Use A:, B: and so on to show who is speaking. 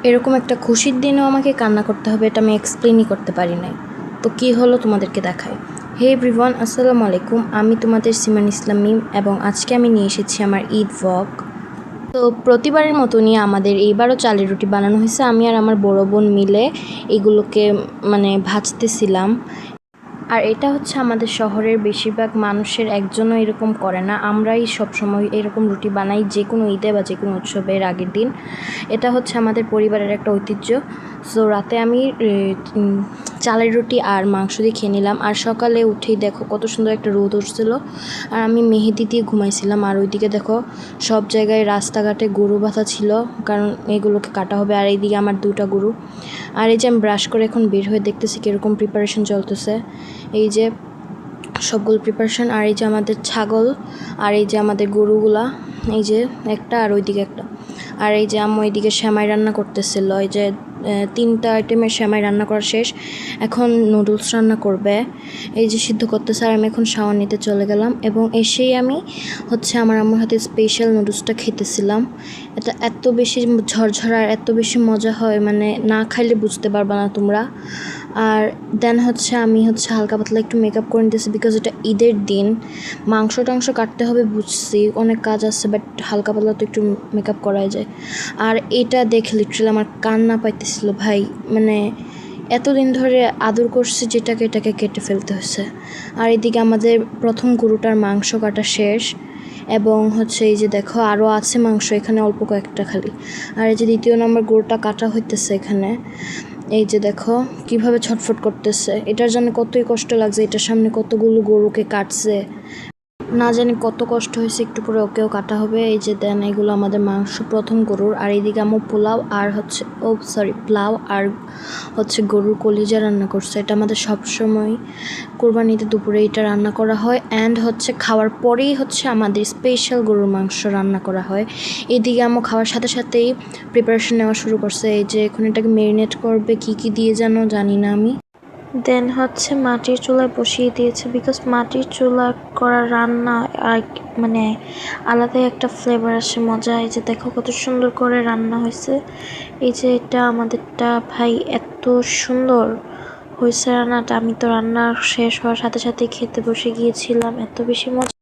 A: এরকম একটা খুশির দিনেও আমাকে কান্না করতে হবে, এটা আমি এক্সপ্লেনই করতে পারি নাই। তো কী হলো তোমাদেরকে দেখাই। হে এভরিওয়ান, আসসালামু আলাইকুম। আমি তোমাদের সিমান ইসলাম মিম এবং আজকে আমি নিয়ে এসেছি আমার ঈদ ভ্লগ। তো প্রতিবারের মতনই আমাদের এইবারও চালের রুটি বানানো হয়েছে। আমি আর আমার বড় বোন মিলে এগুলোকে ভাজতেছিলাম। আর এটা হচ্ছে আমাদের শহরের বেশিরভাগ মানুষের একজনও এরকম করে না। আমরাই সবসময় এরকম রুটি বানাই যে কোনো ঈদে বা যে কোনো উৎসবের আগের দিন। এটা হচ্ছে আমাদের পরিবারের একটা ঐতিহ্য। সো রাতে আমি চালের রুটি আর মাংস দিয়ে খেয়ে নিলাম। আর সকালে উঠেই দেখো কত সুন্দর একটা রোদ উঠছিল। আর আমি মেহেদি দিয়ে ঘুমাইছিলাম। আর ওইদিকে দেখো সব জায়গায় রাস্তাঘাটে গরু বাঁধা ছিল, কারণ এগুলোকে কাটা হবে। আর এইদিকে আমার 2টা গরু। আর এই যে আমি ব্রাশ করে এখন বের হয়ে দেখতেছি কীরকম প্রিপারেশন চলতেছে। এই যে সবগুলো প্রিপারেশন। আর এই যে আমাদের ছাগল, আর এই যে আমাদের গরুগুলা, এই যে একটা আর ওইদিকে একটা। আর এই যে আম্মু এইদিকে সেমাই রান্না করতেছিল। এই যে 3টা আইটেমের সেমাই রান্না করা শেষ, এখন নুডলস রান্না করবে। এই যে সিদ্ধ করতেছে। আর আমি এখন শাওয়ার নিতে চলে গেলাম এবং এসেই আমি আমার আম্মুর হাতে স্পেশাল নুডলসটা খেতেছিলাম। এটা এত বেশি ঝরঝরা আর এত বেশি মজা হয়, না খাইলে বুঝতে পারবা না তোমরা। আর দেন আমি হালকা পাতলা একটু মেকআপ করে নিতেছি, বিকজ এটা ঈদের দিন। মাংস টাংস কাটতে হবে বুঝছি, অনেক কাজ আছে, বাট হালকা পাতলা তো একটু মেকআপ করাই যায়। আর এটা দেখে লিটারালি আমার কান্না পাইতেছিল ভাই। এতদিন ধরে আদর করছি যেটাকে, এটাকে কেটে ফেলতে হয়েছে। আর এদিকে আমাদের প্রথম গরুটার মাংস কাটা শেষ এবং এই যে দেখো আরও আছে মাংস এখানে, অল্প কয়েকটা খালি। আর এই যে 2য় নম্বর গরুটা কাটা হইতেছে এখানে। এই যে দেখো কিভাবে ছটফট করতেছে, এটার জন্য কতই কষ্ট লাগছে। এটার সামনে কতগুলো গরুকে কাটছে, না জানি কত কষ্ট হয়েছে। একটু পরে ওকেও কাটা হবে। এই যে দেন এগুলো আমাদের মাংস প্রথম গরুর। আর এইদিকে আমার পোলাও আর পোলাও আর গরুর কলিজা রান্না করছে। এটা আমাদের সবসময় কোরবানিতে দুপুরে এটা রান্না করা হয়। অ্যান্ড খাওয়ার পরেই আমাদের স্পেশাল গরুর মাংস রান্না করা হয়। এদিকে আমার খাওয়ার সাথে সাথেই প্রিপারেশন নেওয়া শুরু করছে। এই যে এখন এটাকে মেরিনেট করবে কি দিয়ে যেন, জানি না আমি।
B: দেন মাটির চুলায় বসিয়ে দিয়েছে, বিকজ মাটির চুলা করা রান্না আর আলাদাই একটা ফ্লেভার আসে, মজা। এই যে দেখো কত সুন্দর করে রান্না হয়েছে। এই যে এটা আমাদেরটা ভাই, এত সুন্দর হয়েছে রান্নাটা। আমি তো রান্না শেষ হওয়ার সাথে সাথে খেতে বসে গিয়েছিলাম, এত বেশি মজা।